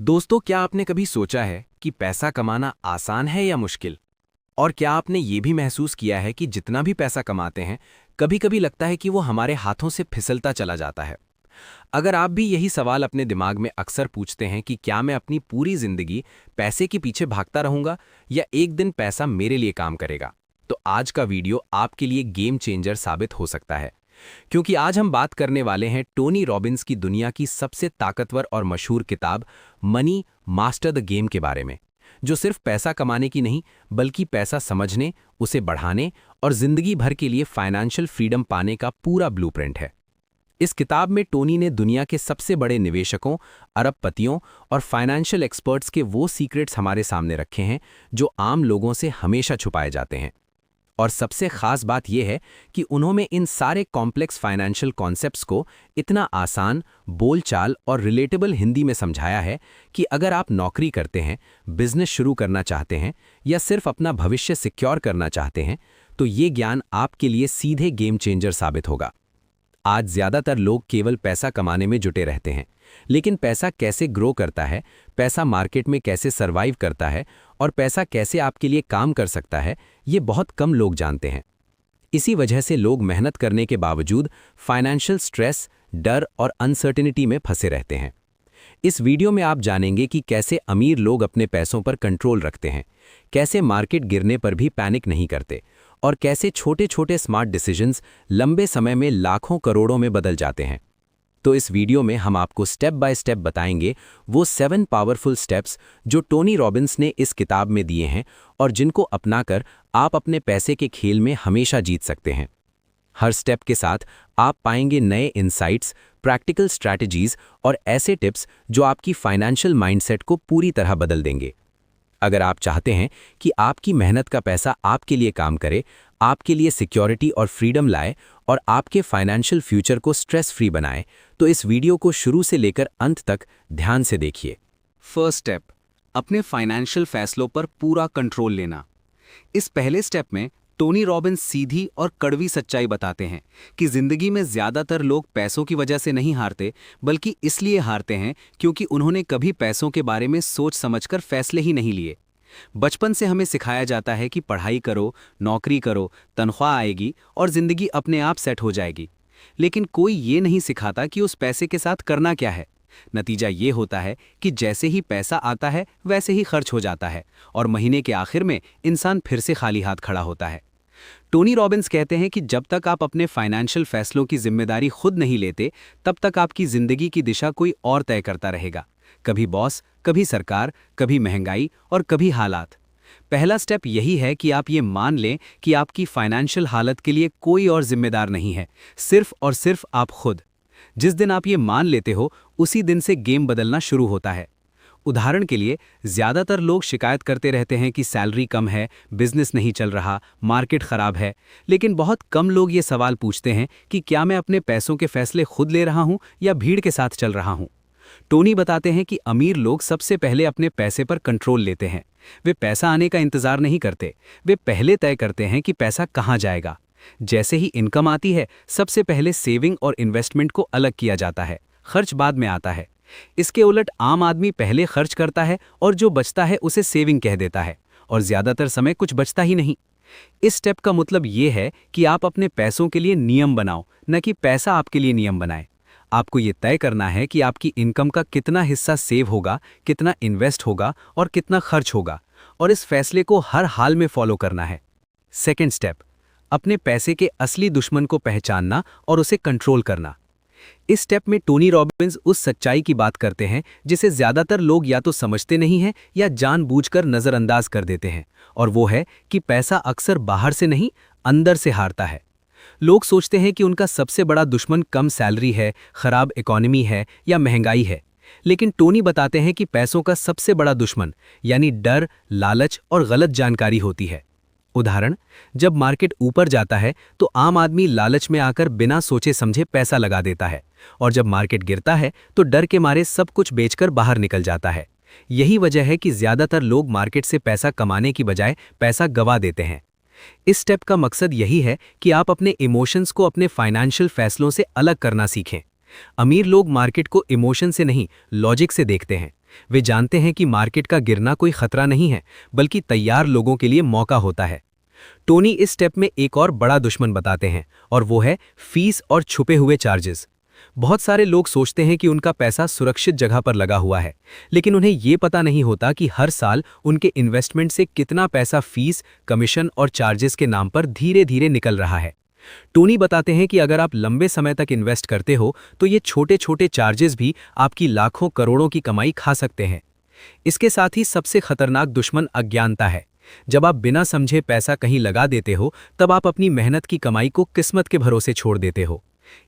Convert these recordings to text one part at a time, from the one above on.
दोस्तों, क्या आपने कभी सोचा है कि पैसा कमाना आसान है या मुश्किल? और क्या आपने ये भी महसूस किया है कि जितना भी पैसा कमाते हैं, कभी-कभी लगता है कि वो हमारे हाथों से फिसलता चला जाता है? अगर आप भी यही सवाल अपने दिमाग में अक्सर पूछते हैं कि क्या मैं अपनी पूरी जिंदगी पैसे के पीछे भागता रहूंगा या एक दिन पैसा मेरे लिए काम करेगा, तो आज का वीडियो आपके लिए गेम चेंजर साबित हो सकता है। क्योंकि आज हम बात करने वाले हैं टोनी रॉबिन्स की दुनिया की सबसे ताकतवर और मशहूर किताब मनी मास्टर द गेम के बारे में, जो सिर्फ पैसा कमाने की नहीं बल्कि पैसा समझने, उसे बढ़ाने और जिंदगी भर के लिए फाइनेंशियल फ्रीडम पाने का पूरा ब्लूप्रिंट है। इस किताब में टोनी ने दुनिया के सबसे बड़े निवेशकों, अरबपतियों और फाइनेंशियल एक्सपर्ट्स के वो सीक्रेट्स हमारे सामने रखे हैं जो आम लोगों से हमेशा छुपाए जाते हैं। और सबसे खास बात यह है कि उन्होंने इन सारे कॉम्प्लेक्स फाइनेंशियल कॉन्सेप्ट्स को इतना आसान, बोलचाल और रिलेटेबल हिंदी में समझाया है कि अगर आप नौकरी करते हैं, बिजनेस शुरू करना चाहते हैं या सिर्फ अपना भविष्य सिक्योर करना चाहते हैं, तो ये ज्ञान आपके लिए सीधे गेम चेंजर साबित होगा। आज ज़्यादातर लोग केवल पैसा कमाने में जुटे रहते हैं, लेकिन पैसा कैसे ग्रो करता है, पैसा मार्केट में कैसे सर्वाइव करता है और पैसा कैसे आपके लिए काम कर सकता है, ये बहुत कम लोग जानते हैं। इसी वजह से लोग मेहनत करने के बावजूद फाइनेंशियल स्ट्रेस, डर और अनसर्टेनिटी में फंसे रहते हैं। इस वीडियो में आप जानेंगे कि कैसे अमीर लोग अपने पैसों पर कंट्रोल रखते हैं, कैसे मार्केट गिरने पर भी पैनिक नहीं करते और कैसे छोटे-छोटे स्मार्ट डिसीजंस लंबे समय में लाखों करोड़ों में बदल जाते हैं। तो इस वीडियो में हम आपको स्टेप बाय स्टेप बताएंगे वो 7 पावरफुल स्टेप्स जो टोनी रॉबिन्स ने इस किताब में दिए हैं और जिनको अपनाकर आप अपने पैसे के खेल में हमेशा जीत सकते हैं। हर स्टेप के साथ आप पाएंगे नए इंसाइट्स, प्रैक्टिकल स्ट्रैटेजीज और ऐसे टिप्स जो आपकी फाइनेंशियल माइंडसेट को पूरी तरह बदल देंगे। अगर आप चाहते हैं कि आपकी मेहनत का पैसा आपके लिए काम करे, आपके लिए सिक्योरिटी और फ्रीडम लाए और आपके फाइनेंशियल फ्यूचर को स्ट्रेस फ्री बनाए, तो इस वीडियो को शुरू से लेकर अंत तक ध्यान से देखिए। फर्स्ट स्टेप, अपने फाइनेंशियल फैसलों पर पूरा कंट्रोल लेना। इस पहले स्टेप में टोनी रॉबिन्स सीधी और कड़वी सच्चाई बताते हैं कि जिंदगी में ज्यादातर लोग पैसों की वजह से नहीं हारते, बल्कि इसलिए हारते हैं क्योंकि उन्होंने कभी पैसों के बारे में सोच समझकर फैसले ही नहीं लिए। बचपन से हमें सिखाया जाता है कि पढ़ाई करो, नौकरी करो, तनख्वाह आएगी और जिंदगी अपने आप सेट हो जाएगी। लेकिन कोई ये नहीं सिखाता कि उस पैसे के साथ करना क्या है। नतीजा ये होता है कि जैसे ही पैसा आता है वैसे ही खर्च हो जाता है और महीने के आखिर में इंसान फिर से खाली हाथ खड़ा होता है। टोनी रॉबिन्स कहते हैं कि जब तक आप अपने फाइनेंशियल फैसलों की जिम्मेदारी खुद नहीं लेते, तब तक आपकी जिंदगी की दिशा कोई और तय करता रहेगा। कभी बॉस, कभी सरकार, कभी महंगाई और कभी हालात। पहला स्टेप यही है कि आप ये मान लें कि आपकी फाइनेंशियल हालत के लिए कोई और जिम्मेदार नहीं है, सिर्फ और सिर्फ आप खुद। जिस दिन आप ये मान लेते हो, उसी दिन से गेम बदलना शुरू होता है। उदाहरण के लिए, ज्यादातर लोग शिकायत करते रहते हैं कि सैलरी कम है, बिजनेस नहीं चल रहा, मार्केट खराब है, लेकिन बहुत कम लोग ये सवाल पूछते हैं कि क्या मैं अपने पैसों के फैसले खुद ले रहा हूं या भीड़ के साथ चल रहा हूं। टोनी बताते हैं कि अमीर लोग सबसे पहले अपने पैसे पर कंट्रोल लेते हैं। वे पैसा आने का इंतजार नहीं करते, वे पहले तय करते हैं कि पैसा कहां जाएगा। जैसे ही इनकम आती है, सबसे पहले सेविंग और इन्वेस्टमेंट को अलग किया जाता है, खर्च बाद में आता है। इसके उलट आम आदमी पहले खर्च करता है और जो बचता है उसे सेविंग कह देता है और ज्यादातर समय कुछ बचता ही नहीं। इस स्टेप का मतलब ये है कि आप अपने पैसों के लिए नियम बनाओ, न कि पैसा आपके लिए नियम बनाए। आपको ये तय करना है कि आपकी इनकम का कितना हिस्सा सेव होगा, कितना इन्वेस्ट होगा और कितना खर्च होगा, और इस फैसले को हर हाल में फॉलो करना है। सेकेंड स्टेप, अपने पैसे के असली दुश्मन को पहचानना और उसे कंट्रोल करना। इस स्टेप में टोनी रॉबिन्स उस सच्चाई की बात करते हैं जिसे ज्यादातर लोग या तो समझते नहीं हैं या जानबूझकर नजरअंदाज कर देते हैं, और वो है कि पैसा अक्सर बाहर से नहीं, अंदर से हारता है। लोग सोचते हैं कि उनका सबसे बड़ा दुश्मन कम सैलरी है, खराब इकोनॉमी है या महंगाई है, लेकिन टोनी बताते हैं कि पैसों का सबसे बड़ा दुश्मन यानी डर, लालच और गलत जानकारी होती है। उदाहरण, जब मार्केट ऊपर जाता है तो आम आदमी लालच में आकर बिना सोचे समझे पैसा लगा देता है, और जब मार्केट गिरता है तो डर के मारे सब कुछ बेचकर बाहर निकल जाता है। यही वजह है कि ज्यादातर लोग मार्केट से पैसा कमाने की बजाय पैसा गवा देते हैं। इस स्टेप का मकसद यही है कि आप अपने इमोशंस को अपने फाइनेंशियल फैसलों से अलग करना सीखें। अमीर लोग मार्केट को इमोशन से नहीं, लॉजिक से देखते हैं। वे जानते हैं कि मार्केट का गिरना कोई खतरा नहीं है, बल्कि तैयार लोगों के लिए मौका होता है। टोनी इस स्टेप में एक और बड़ा दुश्मन बताते हैं, और वो है फीस और छुपे हुए चार्जेस। बहुत सारे लोग सोचते हैं कि उनका पैसा सुरक्षित जगह पर लगा हुआ है, लेकिन उन्हें ये पता नहीं होता कि हर साल उनके इन्वेस्टमेंट से कितना पैसा फीस, कमीशन और चार्जेस के नाम पर धीरे धीरे निकल रहा है। टोनी बताते हैं कि अगर आप लंबे समय तक इन्वेस्ट करते हो तो ये छोटे छोटे चार्जेस भी आपकी लाखों करोड़ों की कमाई खा सकते हैं। इसके साथ ही सबसे खतरनाक दुश्मन अज्ञानता है। जब आप बिना समझे पैसा कहीं लगा देते हो, तब आप अपनी मेहनत की कमाई को किस्मत के भरोसे छोड़ देते हो।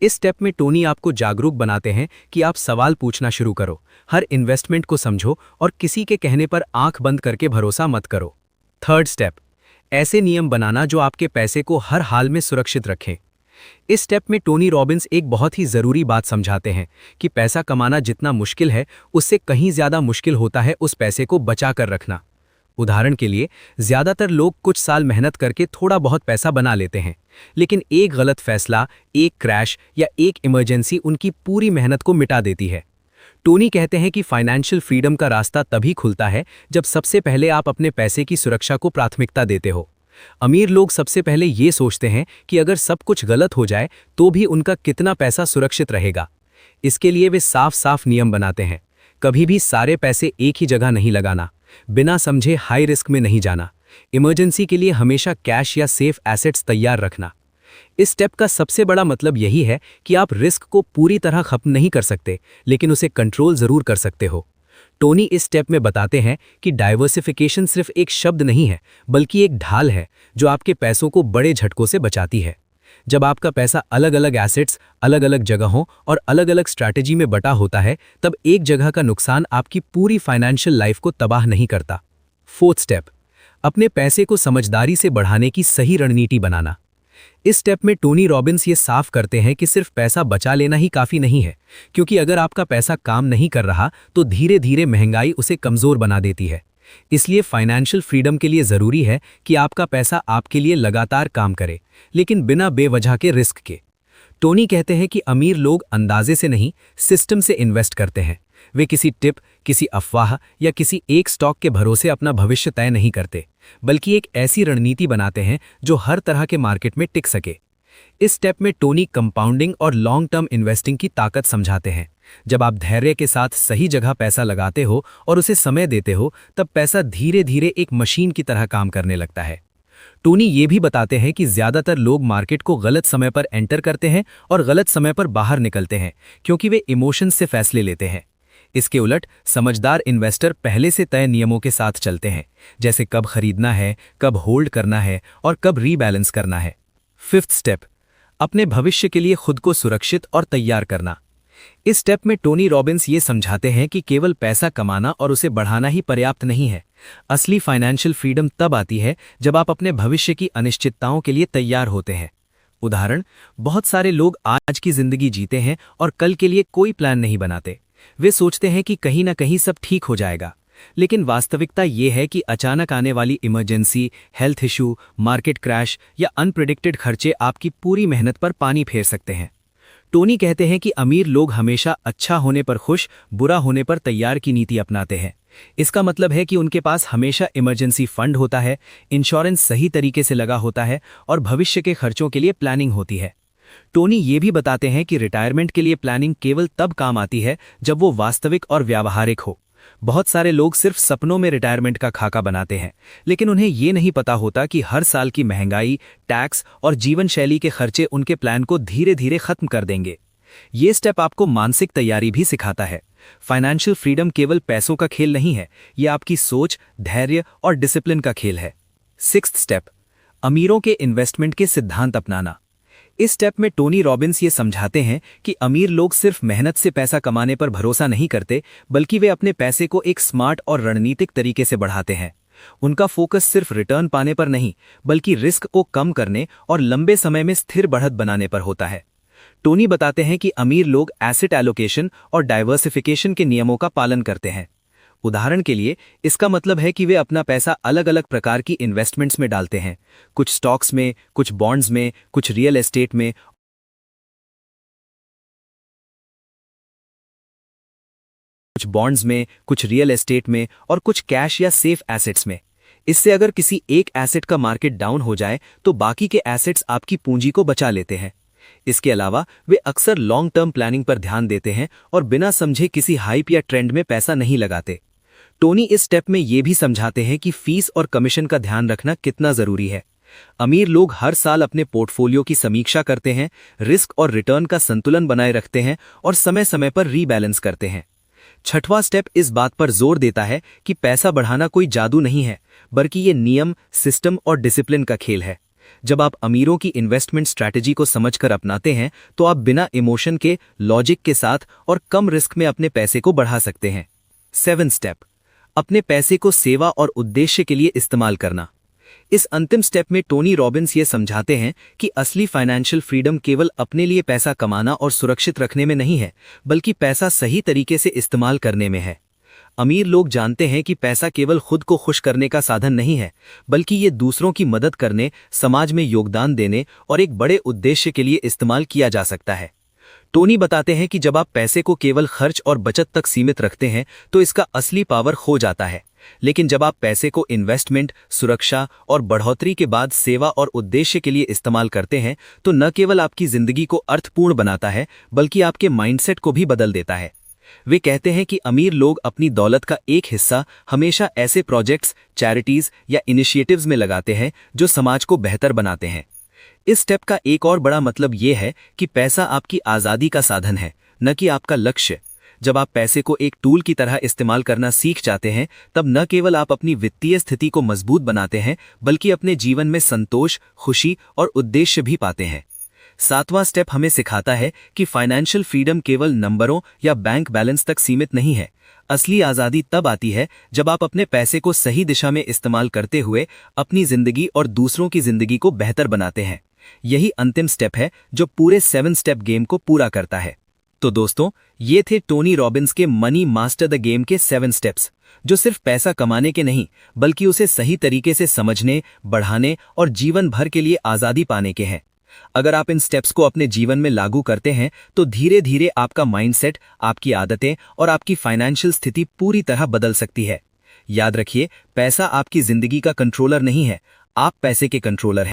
इस स्टेप में टोनी आपको जागरूक बनाते हैं कि आप सवाल पूछना शुरू करो, हर इन्वेस्टमेंट को समझो और किसी के कहने पर आंख बंद करके भरोसा मत करो। थर्ड स्टेप, ऐसे नियम बनाना जो आपके पैसे को हर हाल में सुरक्षित रखें। इस स्टेप में टोनी रॉबिन्स एक बहुत ही ज़रूरी बात समझाते हैं कि पैसा कमाना जितना मुश्किल है, उससे कहीं ज़्यादा मुश्किल होता है उस पैसे को बचा कर रखना। उदाहरण के लिए, ज़्यादातर लोग कुछ साल मेहनत करके थोड़ा बहुत पैसा बना लेते हैं, लेकिन एक गलत फैसला, एक क्रैश या एक इमरजेंसी उनकी पूरी मेहनत को मिटा देती है। टोनी कहते हैं कि फाइनेंशियल फ्रीडम का रास्ता तभी खुलता है जब सबसे पहले आप अपने पैसे की सुरक्षा को प्राथमिकता देते हो। अमीर लोग सबसे पहले ये सोचते हैं कि अगर सब कुछ गलत हो जाए तो भी उनका कितना पैसा सुरक्षित रहेगा। इसके लिए वे साफ साफ नियम बनाते हैं। कभी भी सारे पैसे एक ही जगह नहीं लगाना, बिना समझे हाई रिस्क में नहीं जाना, इमरजेंसी के लिए हमेशा कैश या सेफ एसेट्स तैयार रखना। इस स्टेप का सबसे बड़ा मतलब यही है कि आप रिस्क को पूरी तरह खत्म नहीं कर सकते, लेकिन उसे कंट्रोल जरूर कर सकते हो। टोनी इस स्टेप में बताते हैं कि डाइवर्सिफिकेशन सिर्फ एक शब्द नहीं है, बल्कि एक ढाल है जो आपके पैसों को बड़े झटकों से बचाती है। जब आपका पैसा अलग अलग एसेट्स, अलग अलग जगहों और अलग अलग स्ट्रैटेजी में बटा होता है, तब एक जगह का नुकसान आपकी पूरी फाइनेंशियल लाइफ को तबाह नहीं करता। फोर्थ स्टेप, अपने पैसे को समझदारी से बढ़ाने की सही रणनीति बनाना। इस स्टेप में टोनी रॉबिन्स ये साफ करते हैं कि सिर्फ पैसा बचा लेना ही काफ़ी नहीं है, क्योंकि अगर आपका पैसा काम नहीं कर रहा तो धीरे धीरे महंगाई उसे कमज़ोर बना देती है। इसलिए फाइनेंशियल फ्रीडम के लिए ज़रूरी है कि आपका पैसा आपके लिए लगातार काम करे, लेकिन बिना बेवजह के रिस्क के। टोनी कहते हैं कि अमीर लोग अंदाजे से नहीं, सिस्टम से इन्वेस्ट करते हैं। वे किसी टिप, किसी अफवाह या किसी एक स्टॉक के भरोसे अपना भविष्य तय नहीं करते, बल्कि एक ऐसी रणनीति बनाते हैं जो हर तरह के मार्केट में टिक सके। इस स्टेप में टोनी कंपाउंडिंग और लॉन्ग टर्म इन्वेस्टिंग की ताकत समझाते हैं। जब आप धैर्य के साथ सही जगह पैसा लगाते हो और उसे समय देते हो, तब पैसा धीरे धीरे एक मशीन की तरह काम करने लगता है। टोनी ये भी बताते हैं कि ज़्यादातर लोग मार्केट को गलत समय पर एंटर करते हैं और गलत समय पर बाहर निकलते हैं, क्योंकि वे इमोशंस से फैसले लेते हैं। इसके उलट समझदार इन्वेस्टर पहले से तय नियमों के साथ चलते हैं, जैसे कब खरीदना है, कब होल्ड करना है और कब रीबैलेंस करना है। फिफ्थ स्टेप, अपने भविष्य के लिए खुद को सुरक्षित और तैयार करना। इस स्टेप में टोनी रॉबिन्स ये समझाते हैं कि केवल पैसा कमाना और उसे बढ़ाना ही पर्याप्त नहीं है। असली फाइनेंशियल फ्रीडम तब आती है जब आप अपने भविष्य की अनिश्चितताओं के लिए तैयार होते हैं। उदाहरण, बहुत सारे लोग आज की जिंदगी जीते हैं और कल के लिए कोई प्लान नहीं बनाते। वे सोचते हैं कि कहीं ना कहीं सब ठीक हो जाएगा, लेकिन वास्तविकता ये है कि अचानक आने वाली emergency, health issue, market crash या अनप्रिडिक्टेड खर्चे आपकी पूरी मेहनत पर पानी फेर सकते हैं। टोनी कहते हैं कि अमीर लोग हमेशा अच्छा होने पर खुश, बुरा होने पर तैयार की नीति अपनाते हैं। इसका मतलब है कि उनके पास हमेशा इमरजेंसी फंड होता है, इंश्योरेंस सही तरीके से लगा होता है और भविष्य के खर्चों के लिए प्लानिंग होती है। टोनी ये भी बताते हैं कि रिटायरमेंट के लिए प्लानिंग केवल तब काम आती है जब वो वास्तविक और व्यावहारिक हो। बहुत सारे लोग सिर्फ सपनों में रिटायरमेंट का खाका बनाते हैं, लेकिन उन्हें ये नहीं पता होता कि हर साल की महंगाई, टैक्स और जीवन शैली के खर्चे उनके प्लान को धीरे धीरे खत्म कर देंगे। ये स्टेप आपको मानसिक तैयारी भी सिखाता है। फाइनेंशियल फ्रीडम केवल पैसों का खेल नहीं है, ये आपकी सोच, धैर्य और डिसिप्लिन का खेल है। सिक्स्थ स्टेप, अमीरों के इन्वेस्टमेंट के सिद्धांत अपनाना। इस स्टेप में टोनी रॉबिन्स ये समझाते हैं कि अमीर लोग सिर्फ मेहनत से पैसा कमाने पर भरोसा नहीं करते, बल्कि वे अपने पैसे को एक स्मार्ट और रणनीतिक तरीके से बढ़ाते हैं। उनका फोकस सिर्फ रिटर्न पाने पर नहीं, बल्कि रिस्क को कम करने और लंबे समय में स्थिर बढ़त बनाने पर होता है। टोनी बताते हैं कि अमीर लोग एसेट एलोकेशन और डाइवर्सिफिकेशन के नियमों का पालन करते हैं। उदाहरण के लिए, इसका मतलब है कि वे अपना पैसा अलग अलग प्रकार की इन्वेस्टमेंट्स में डालते हैं, कुछ स्टॉक्स में, कुछ बॉन्ड्स में, कुछ रियल एस्टेट में कुछ बॉन्ड्स में, कुछ रियल एस्टेट में और कुछ कैश या सेफ एसेट्स में। इससे अगर किसी एक एसेट का मार्केट डाउन हो जाए तो बाकी के एसेट्स आपकी पूंजी को बचा लेते हैं। इसके अलावा वे अक्सर लॉन्ग टर्म प्लानिंग पर ध्यान देते हैं और बिना समझे किसी हाइप या ट्रेंड में पैसा नहीं लगाते। टोनी इस स्टेप में ये भी समझाते हैं कि फीस और कमीशन का ध्यान रखना कितना जरूरी है। अमीर लोग हर साल अपने पोर्टफोलियो की समीक्षा करते हैं, रिस्क और रिटर्न का संतुलन बनाए रखते हैं और समय समय पर रीबैलेंस करते हैं। छठवां स्टेप इस बात पर जोर देता है कि पैसा बढ़ाना कोई जादू नहीं है, बल्कि ये नियम, सिस्टम और डिसिप्लिन का खेल है। जब आप अमीरों की इन्वेस्टमेंट स्ट्रैटेजी को समझकर अपनाते हैं तो आप बिना इमोशन के, लॉजिक के साथ और कम रिस्क में अपने पैसे को बढ़ा सकते हैं। 7 स्टेप, अपने पैसे को सेवा और उद्देश्य के लिए इस्तेमाल करना। इस अंतिम स्टेप में टोनी रॉबिन्स ये समझाते हैं कि असली फाइनेंशियल फ्रीडम केवल अपने लिए पैसा कमाना और सुरक्षित रखने में नहीं है, बल्कि पैसा सही तरीके से इस्तेमाल करने में है। अमीर लोग जानते हैं कि पैसा केवल खुद को खुश करने का साधन नहीं है, बल्कि ये दूसरों की मदद करने, समाज में योगदान देने और एक बड़े उद्देश्य के लिए इस्तेमाल किया जा सकता है। टोनी बताते हैं कि जब आप पैसे को केवल खर्च और बचत तक सीमित रखते हैं तो इसका असली पावर खो जाता है, लेकिन जब आप पैसे को इन्वेस्टमेंट, सुरक्षा और बढ़ोतरी के बाद सेवा और उद्देश्य के लिए इस्तेमाल करते हैं तो न केवल आपकी जिंदगी को अर्थपूर्ण बनाता है, बल्कि आपके माइंडसेट को भी बदल देता है। वे कहते हैं कि अमीर लोग अपनी दौलत का एक हिस्सा हमेशा ऐसे प्रोजेक्ट्स, चैरिटीज या इनिशिएटिव्स में लगाते हैं जो समाज को बेहतर बनाते हैं। इस स्टेप का एक और बड़ा मतलब यह है कि पैसा आपकी आज़ादी का साधन है, न कि आपका लक्ष्य। जब आप पैसे को एक टूल की तरह इस्तेमाल करना सीख जाते हैं, तब न केवल आप अपनी वित्तीय स्थिति को मजबूत बनाते हैं, बल्कि अपने जीवन में संतोष, खुशी और उद्देश्य भी पाते हैं। 7वां स्टेप हमें सिखाता है कि फाइनेंशियल फ्रीडम केवल नंबरों या बैंक बैलेंस तक सीमित नहीं है। असली आज़ादी तब आती है जब आप अपने पैसे को सही दिशा में इस्तेमाल करते हुए अपनी जिंदगी और दूसरों की जिंदगी को बेहतर बनाते हैं। यही अंतिम स्टेप है जो पूरे 7 स्टेप गेम को पूरा करता है। तो दोस्तों, ये थे टोनी रॉबिन्स के मनी मास्टर द गेम के 7 स्टेप्स, जो सिर्फ पैसा कमाने के नहीं, बल्कि उसे सही तरीके से समझने, बढ़ाने और जीवन भर के लिए आज़ादी पाने के हैं। अगर आप इन स्टेप्स को अपने जीवन में लागू करते हैं तो धीरे धीरे आपका माइंडसेट, आपकी आदतें और आपकी फाइनेंशियल स्थिति पूरी तरह बदल सकती है। याद रखिए, पैसा आपकी जिंदगी का कंट्रोलर नहीं है, आप पैसे के कंट्रोलर हैं।